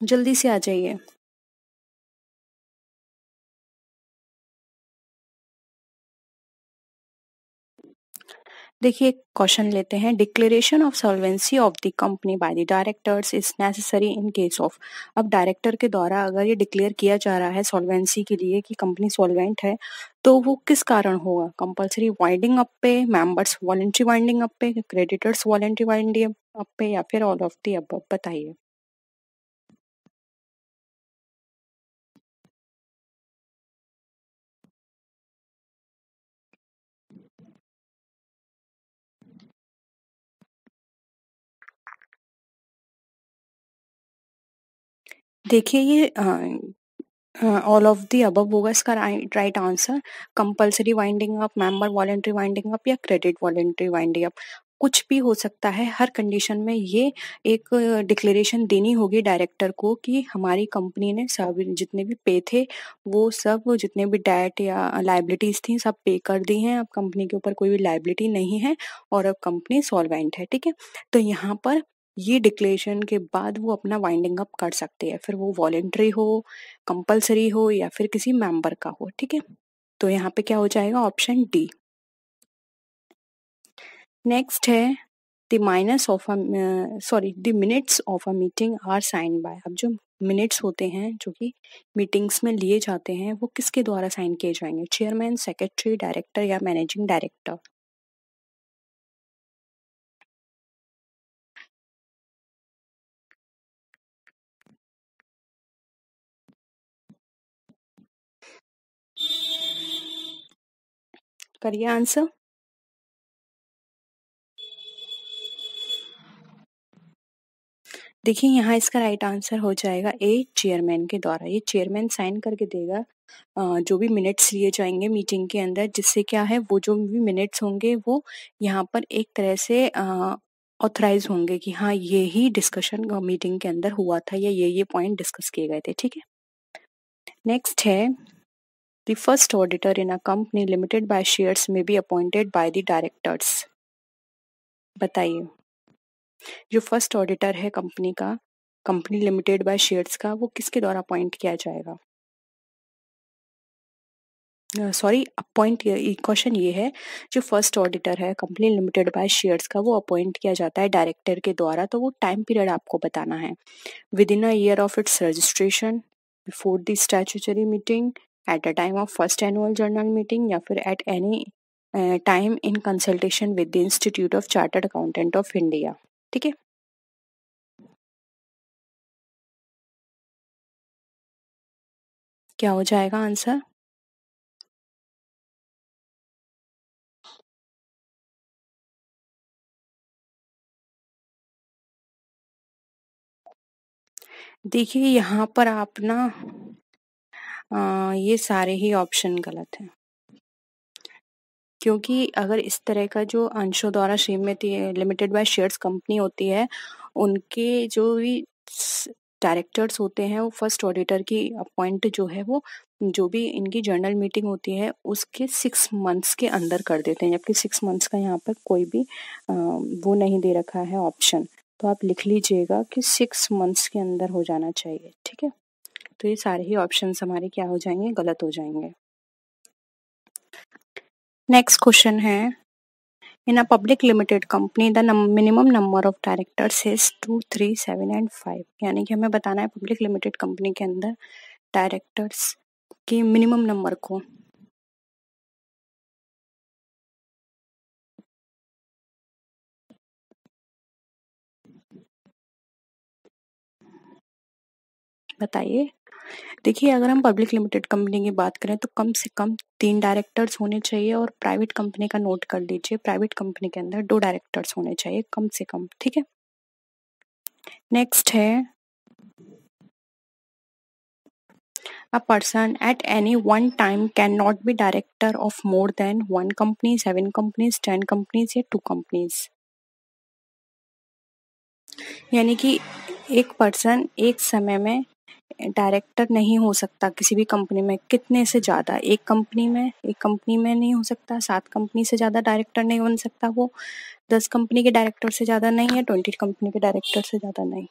जल्दी से आ जाइए। देखिए क्वेश्चन लेते हैं। Declaration of solvency of the company by the directors is necessary in case of. अब डायरेक्टर के द्वारा अगर ये डिक्लेयर किया जा रहा है सॉल्वेंसी के लिए कि कंपनी सॉल्वेंट है, तो वो किस कारण होगा? कंपलसरी वाइंडिंग अप पे, मेंबर्स वॉलंटरी वाइंडिंग अप पे, क्रेडिटर्स वॉलंटरी वाइंडिंग अप पे, या फिर ऑल ऑफ द अबव? बताइए। देखिए ये ऑल ऑफ द अबव होगा इसका right answer. Compulsory winding up, member voluntary winding up, या क्रेडिट वॉलंटरी वाइंडिंग अप, कुछ भी हो सकता है। हर कंडीशन में ये एक डिक्लेरेशन देनी होगी डायरेक्टर को कि हमारी कंपनी ने सब जितने भी पे थे वो सब, जितने भी डेट या लाइबिलिटीज थी सब पे कर दी हैं। अब कंपनी के ऊपर कोई भी लाइबिलिटी नहीं है और अब कंपनी सॉल्वेंट है। ठीक है, तो यहाँ पर ये डिक्लेरेशन के बाद वो अपना वाइंडिंग अप कर सकते हैं, फिर वो वॉलेंट्री हो, कंपलसरी हो, या फिर किसी मेंबर का हो। ठीक है, तो यहाँ पे क्या हो जाएगा? Option D. नेक्स्ट है the minus of sorry the minutes of a meeting are sign by. अब जो मिनट्स होते हैं जो कि मीटिंग्स में लिए जाते हैं वो किसके द्वारा साइन किए जाएंगे? चेयरमैन, सेक्रेटरी, डायरेक्टर, या मैनेजिंग डायरेक्टर? करिए आंसर। देखिए यहाँ इसका राइट आंसर हो जाएगा ए, चेयरमैन के द्वारा। ये चेयरमैन साइन करके देगा जो भी मिनट्स लिए जाएंगे मीटिंग के अंदर, जिससे क्या है वो जो भी मिनट्स होंगे वो यहाँ पर एक तरह से ऑथराइज होंगे कि हाँ ये ही डिस्कशन मीटिंग के अंदर हुआ था या ये पॉइंट डिस्कस किए गए थे। ठीक है, नेक्स्ट है the first auditor in a company limited by shares में be appointed by the directors. बताइए। जो फर्स्ट ऑडिटर है कंपनी का, कंपनी लिमिटेड बाय शेयर्स का, वो किसके द्वारा अपॉइंट किया जाएगा? सॉरी, अपॉइंट, क्वेश्चन ये है जो फर्स्ट ऑडिटर है कंपनी लिमिटेड बाय शेयर्स का वो अपॉइंट किया जाता है डायरेक्टर के द्वारा, तो वो टाइम पीरियड आपको बताना है। With in a year of its registration, before the statutory meeting, at the time of first annual general meeting, या फिर at any time in consultation with the institute of chartered accountant of India. ठीक है, क्या हो जाएगा answer? देखिए यहाँ पर आप ना ये सारे ही ऑप्शन गलत हैं, क्योंकि अगर इस तरह का जो अंशों द्वारा सीमित लिमिटेड बाय शेयर्स कंपनी होती है, उनके जो भी डायरेक्टर्स होते हैं वो फर्स्ट ऑडिटर की अपॉइंट जो है वो जो भी इनकी जर्नल मीटिंग होती है उसके 6 मंथ्स के अंदर कर देते हैं, जबकि 6 मंथ्स का यहाँ पर कोई भी वो नहीं दे रखा है ऑप्शन। तो आप लिख लीजिएगा कि 6 मंथ्स के अंदर हो जाना चाहिए। ठीक है, तो ये सारे ही ऑप्शंस हमारे क्या हो जाएंगे? गलत हो जाएंगे। नेक्स्ट क्वेश्चन है, in a public limited company the minimum number of directors is 2, 3, 7 and 5। यानी कि हमें बताना है पब्लिक लिमिटेड कंपनी के अंदर डायरेक्टर्स के मिनिमम नंबर को। बताइए। देखिए अगर हम पब्लिक लिमिटेड कंपनी की बात करें तो कम से कम 3 डायरेक्टर्स होने चाहिए, और प्राइवेट कंपनी का नोट कर लीजिए, प्राइवेट कंपनी के अंदर 2 डायरेक्टर्स होने चाहिए कम से कम। ठीक है, नेक्स्ट है, a person at any one time cannot be director of more than 1 company, 7 companies, 10 companies, या 2 companies। यानी कि एक पर्सन एक समय में डायरेक्टर नहीं हो सकता किसी भी कंपनी में। कितने से ज्यादा? एक कंपनी में नहीं हो सकता, 7 कंपनी से ज्यादा डायरेक्टर नहीं बन सकता वो, 10 कंपनी के डायरेक्टर से ज्यादा नहीं है, 20 कंपनी के डायरेक्टर से ज्यादा नहीं।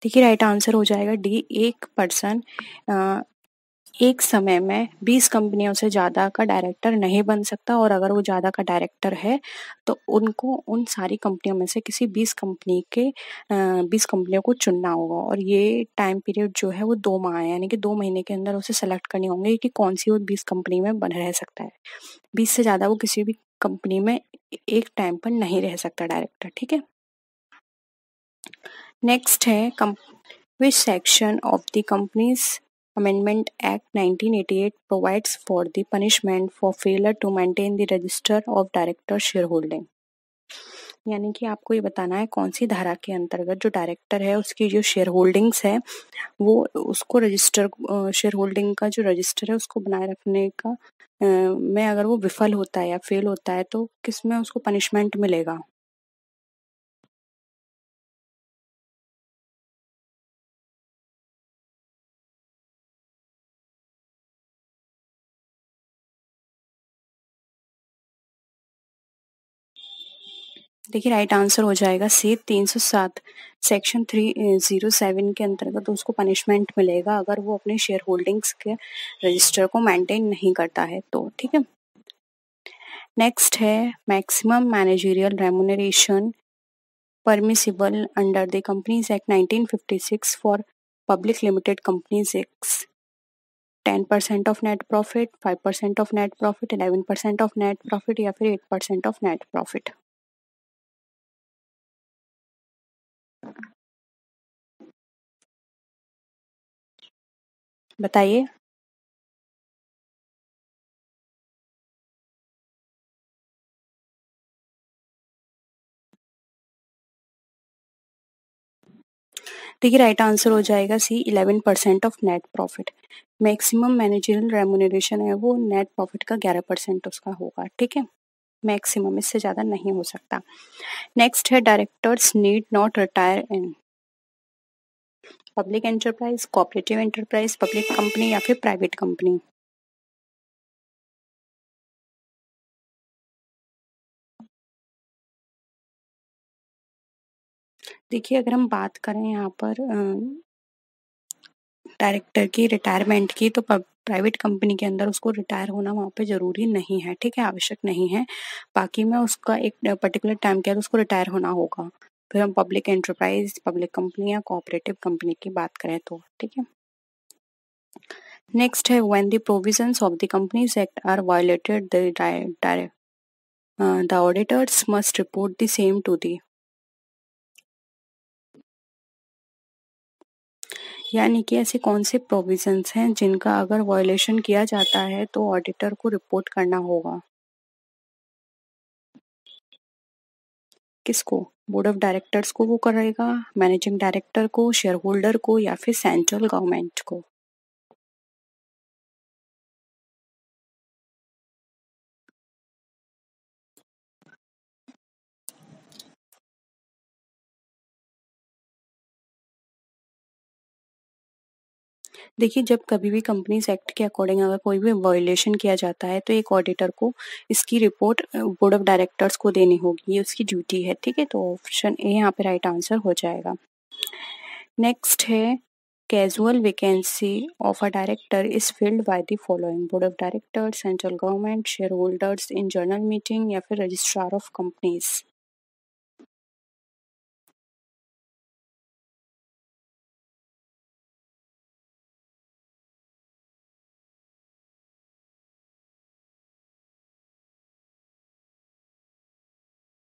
देखिए राइट आंसर हो जाएगा डी, एक पर्सन एक समय में 20 कंपनियों से ज़्यादा का डायरेक्टर नहीं बन सकता, और अगर वो ज़्यादा का डायरेक्टर है तो उनको उन सारी कंपनियों में से किसी 20 कंपनियों को चुनना होगा, और ये टाइम पीरियड जो है वो 2 माह है, यानी कि 2 महीने के अंदर उसे सेलेक्ट करने होंगे कि कौन सी वो 20 कंपनी में बन रह सकता है। 20 से ज़्यादा वो किसी भी कंपनी में एक टाइम पर नहीं रह सकता डायरेक्टर, ठीक है। नेक्स्ट है which section of the Companies Amendment Act 1988 provides for the punishment for failure to maintain the register of director shareholding? यानी कि आपको ये बताना है कौन सी धारा के अंतर्गत जो डायरेक्टर है उसकी जो शेयर होल्डिंग्स है वो उसको रजिस्टर शेयर होल्डिंग का जो रजिस्टर है उसको बनाए रखने का में अगर वो विफल होता है या फेल होता है तो किसमें उसको पनिशमेंट मिलेगा। देखिए राइट आंसर हो जाएगा सी, 307 सेक्शन 307 के अंतर्गत उसको पनिशमेंट मिलेगा अगर वो अपने शेयर होल्डिंग्स के रजिस्टर को मेंटेन नहीं करता है तो, ठीक है। नेक्स्ट है maximum managerial remuneration permissible under the companies act 1956 for public limited companies x 10% of net profit, 5% of net profit, 11% of net profit या फिर 8% ऑफ नेट प्रॉफिट। बताइए। देखिए राइट आंसर हो जाएगा सी, 11% of net profit. Maximum managerial remuneration है वो net profit का 11% उसका होगा, ठीक है। मैक्सिमम, इससे ज़्यादा नहीं हो सकता। नेक्स्ट है directors need not retire in public enterprise, cooperative enterprise, public company या फिर प्राइवेट कंपनी। देखिए अगर हम बात करें यहाँ पर डायरेक्टर की रिटायरमेंट की तो प्राइवेट कंपनी के अंदर उसको रिटायर होना वहाँ पे ज़रूरी नहीं है, ठीक है, आवश्यक नहीं है। बाकी में उसका एक पर्टिकुलर टाइम के बाद उसको रिटायर होना होगा। फिर हम पब्लिक एंटरप्राइज, पब्लिक कंपनी या कोऑपरेटिव कंपनी की बात करें तो, ठीक है। नेक्स्ट है when the provisions of the companies act are violated the auditors must report the same to the, यानी कि ऐसे कौन से प्रोविजंस हैं जिनका अगर वायलेशन किया जाता है तो ऑडिटर को रिपोर्ट करना होगा। किसको? बोर्ड ऑफ डायरेक्टर्स को वो करेगा, मैनेजिंग डायरेक्टर को, शेयर होल्डर को या फिर सेंट्रल गवर्नमेंट को। देखिए जब कभी भी कंपनीज एक्ट के अकॉर्डिंग अगर कोई भी वायलेशन किया जाता है तो एक ऑडिटर को इसकी रिपोर्ट बोर्ड ऑफ डायरेक्टर्स को देनी होगी, ये उसकी ड्यूटी है, ठीक है। तो ऑप्शन ए यहाँ पे राइट आंसर हो जाएगा। नेक्स्ट है casual vacancy of a director is filled by the following: board of director, central government, share holders in general meeting या फिर रजिस्ट्रार ऑफ कंपनीज।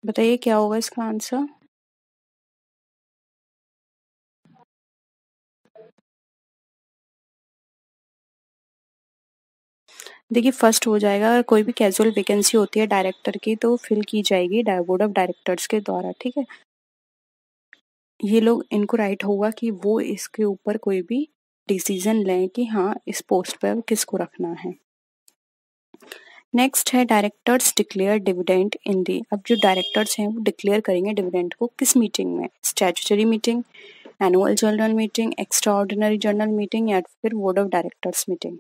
बताइए क्या होगा इसका आंसर। देखिए फर्स्ट हो जाएगा, अगर कोई भी कैजुअल वैकेंसी होती है डायरेक्टर की तो फिल की जाएगी बोर्ड ऑफ डायरेक्टर्स के द्वारा, ठीक है। ये लोग, इनको राइट होगा कि वो इसके ऊपर कोई भी डिसीजन लें कि हाँ इस पोस्ट पर किसको रखना है। नेक्स्ट है डायरेक्टर्स डिक्लेयर डिविडेंड इन दी, अब जो डायरेक्टर्स हैं वो डिक्लेयर करेंगे डिविडेंड को किस मीटिंग में: statutory meeting, annual general meeting, extra ordinary general meeting या फिर बोर्ड ऑफ डायरेक्टर्स मीटिंग।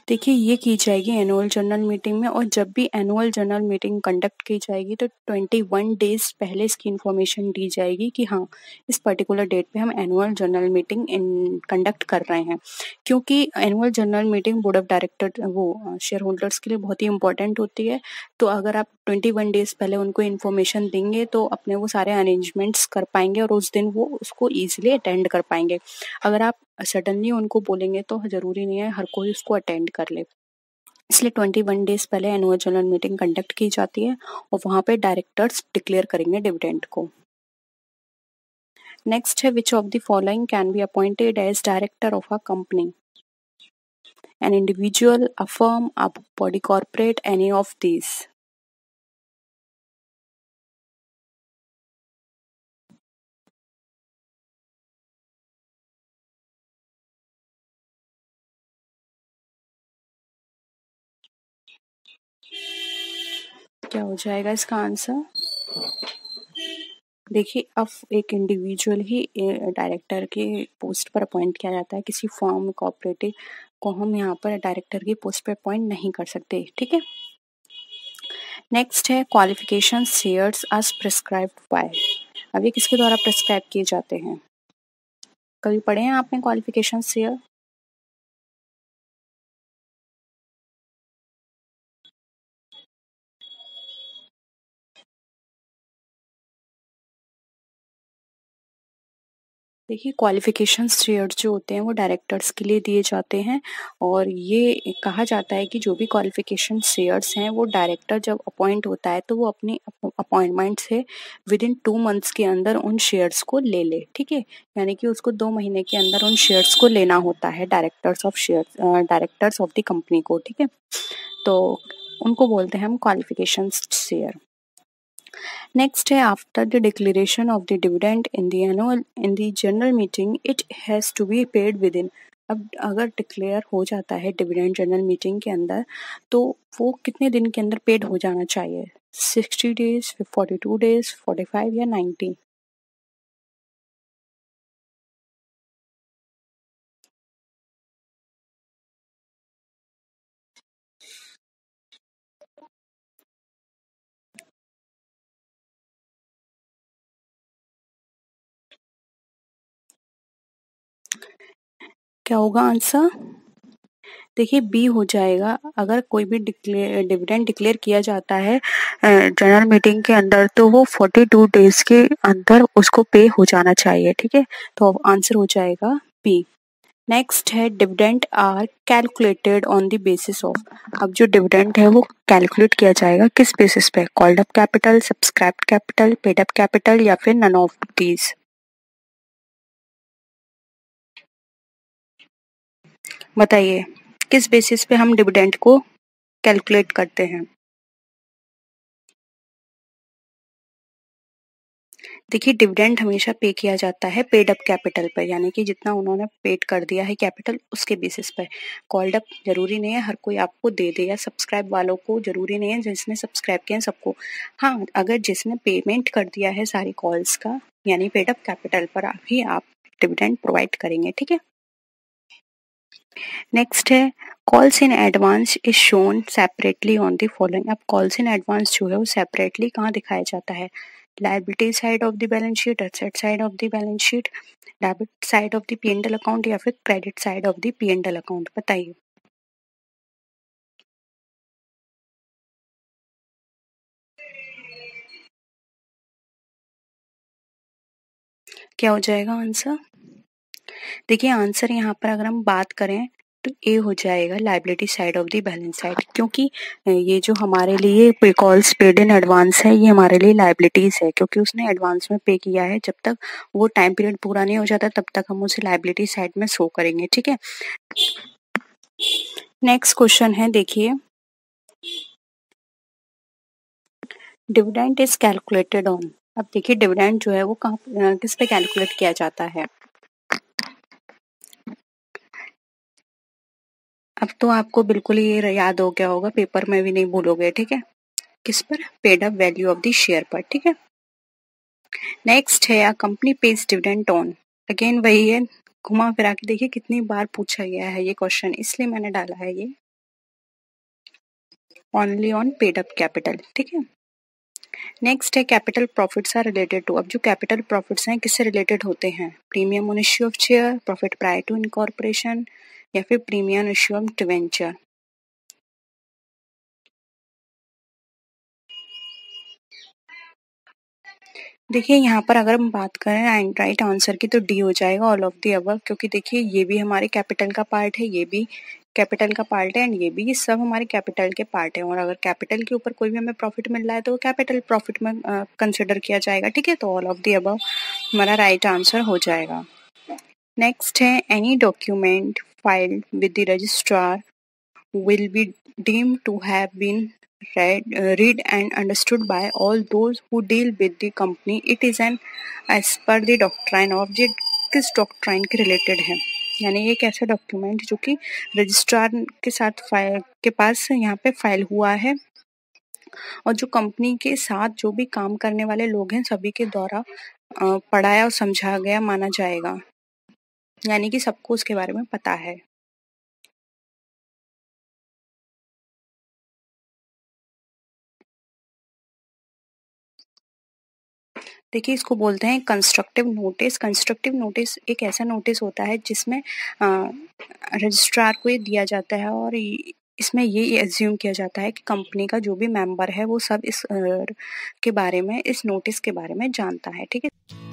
देखिए ये की जाएगी एनुअल जनरल मीटिंग में, और जब भी एनुअल जनरल मीटिंग कंडक्ट की जाएगी तो 21 डेज पहले इसकी इन्फॉर्मेशन दी जाएगी कि हाँ इस पर्टिकुलर डेट पे हम एनुअल जनरल मीटिंग कंडक्ट कर रहे हैं। क्योंकि annual general meeting board of director वो शेयर होल्डर्स के लिए बहुत ही इंपॉर्टेंट होती है। तो अगर आप 21 डेज पहले उनको इन्फॉर्मेशन देंगे तो अपने वो सारे अरेंजमेंट्स कर पाएंगे और उस दिन वो उसको ईजिली अटेंड कर पाएंगे। अगर आप सडनली उनको बोलेंगे तो ज़रूरी नहीं है हर कोई उसको अटेंड कर ले। इसलिए 21 डेज पहले एनुअल जनरल मीटिंग कंडक्ट की जाती है और वहाँ पे डायरेक्टर्स डिक्लेयर करेंगे डिविडेंड को। नेक्स्ट है which of the following can be appointed as director of a company? An individual, a firm, a body corporate, any of these. क्या हो जाएगा इसका आंसर? देखिए अब एक इंडिविजुअल ही डायरेक्टर के पोस्ट पर अपॉइंट किया जाता है। किसी फर्म कॉर्पोरेटिव को हम यहाँ पर डायरेक्टर की पोस्ट पर अपॉइंट नहीं कर सकते। ठीक है। नेक्स्ट है qualification shares as prescribed by. अब ये किसके द्वारा प्रिस्क्राइब किए जाते हैं? कभी पढ़े हैं आपने क्वालिफिकेशन शेयर? देखिए क्वालिफिकेशन शेयर्स जो होते हैं वो डायरेक्टर्स के लिए दिए जाते हैं, और ये कहा जाता है कि जो भी क्वालिफिकेशन शेयर्स हैं वो डायरेक्टर जब अपॉइंट होता है तो वो अपनी अपॉइंटमेंट से विद इन 2 मंथ्स के अंदर उन शेयर्स को ले ले। ठीक है, यानी कि उसको 2 महीने के अंदर उन शेयर्स को लेना होता है डायरेक्टर्स ऑफ द कंपनी को। ठीक है, तो उनको बोलते हैं हम क्वालिफिकेशन शेयर। नेक्स्ट है after the declaration of the dividend in the general meeting it has to be paid within. अब अगर डिक्लेयर हो जाता है डिविडेंड जनरल मीटिंग के अंदर तो वो कितने दिन के अंदर पेड हो जाना चाहिए? 60 डेज, 42 डेज, 45 या 90? क्या होगा आंसर? देखिए बी हो जाएगा। अगर कोई भी डिविडेंड डिक्लेयर किया जाता है जनरल मीटिंग के अंदर तो वो 42 डेज के अंदर उसको पे हो जाना चाहिए। ठीक है, तो आंसर हो जाएगा बी। नेक्स्ट है dividend are calculated on the basis of. अब जो डिविडेंड है वो कैलकुलेट किया जाएगा किस बेसिस पे? Called up capital, subscribed capital, paid up capital या फिर नन ऑफ दीज? बताइए किस बेसिस पे हम डिविडेंड को कैलकुलेट करते हैं? देखिए डिविडेंड हमेशा पे किया जाता है पेड अप कैपिटल पर, यानी कि जितना उन्होंने पेड कर दिया है कैपिटल उसके बेसिस पर। कॉल्ड अप जरूरी नहीं है हर कोई आपको दे दे, या सब्सक्राइब वालों को जरूरी नहीं है जिसने सब्सक्राइब किया है सबको। हाँ, अगर जिसने पेमेंट कर दिया है सारी कॉल्स का यानी पेड अप कैपिटल पर भी आप डिविडेंड प्रोवाइड करेंगे। ठीक है। नेक्स्ट है calls in advance is shown separately on the following. अब कॉल्स इन एडवांस जो है वो सेपरेटली कहाँ दिखाया जाता है? Liability side of the balance sheet, asset side of the balance sheet, debit side of the P and L account या फिर credit side of the P and L account? बताइए। क्या हो जाएगा आंसर? देखिए आंसर यहाँ पर अगर हम बात करें तो ए हो जाएगा liability side of the balance side, क्योंकि ये जो हमारे लिए पे कॉल्स पेड इन एडवांस है ये हमारे लिए लायबिलिटीज है, क्योंकि उसने एडवांस में पे किया है। जब तक वो टाइम पीरियड पूरा नहीं हो जाता तब तक हम उसे लायबिलिटी साइड में शो करेंगे। ठीक है। नेक्स्ट क्वेश्चन है देखिए, डिविडेंड इज कैलकुलेटेड ऑन। अब देखिए डिविडेंड जो है वो कहाँ किस पे कैलकुलेट किया जाता है? अब तो आपको बिल्कुल ही ये याद हो गया होगा, पेपर में भी नहीं भूलोगे। ठीक है, किस पर? Paid up value of the share पर। ठीक है। नेक्स्ट है company page dividend on. Again वही है, घुमा फिरा के देखिए कितनी बार पूछा गया है ये क्वेश्चन, इसलिए मैंने डाला है ये। Only on paid up capital. ठीक है, नेक्स्ट है capital profits are related to. अब जो कैपिटल प्रॉफिट्स हैं किससे रिलेटेड होते हैं? Premium on issue of share, profit prior to incorporation, या फिर प्रीमियम इश्यू ऑफ डिवेंचर। देखिए यहाँ पर अगर हम बात करें राइट आंसर की तो डी हो जाएगा, ऑल ऑफ द अबव, क्योंकि देखिए ये भी हमारे कैपिटल का पार्ट है, ये भी कैपिटल का पार्ट है, एंड ये भी, ये सब हमारे कैपिटल के पार्ट है। और अगर कैपिटल के ऊपर कोई भी हमें प्रॉफिट मिल रहा है तो कैपिटल प्रॉफिट में कंसिडर किया जाएगा। ठीक है, तो ऑल ऑफ द अबव हमारा राइट आंसर हो जाएगा। नेक्स्ट है any document filed with the registrar will be deemed to have been read and understood by all those who deal with the company. It is an as per the doctrine of ये किस doctrine के related है? यानी एक ऐसा document जो कि registrar के साथ फाइल के पास यहाँ पे फाइल हुआ है और जो कंपनी के साथ जो भी काम करने वाले लोग हैं सभी के द्वारा पढ़ाया और समझा गया माना जाएगा, यानी कि सबको उसके बारे में पता है। देखिए इसको बोलते हैं कंस्ट्रक्टिव नोटिस। कंस्ट्रक्टिव नोटिस एक ऐसा नोटिस होता है जिसमें रजिस्ट्रार को ये दिया जाता है और इसमें ये एज्यूम किया जाता है कि कंपनी का जो भी मेंबर है वो सब इस के बारे में, इस नोटिस के बारे में जानता है। ठीक है।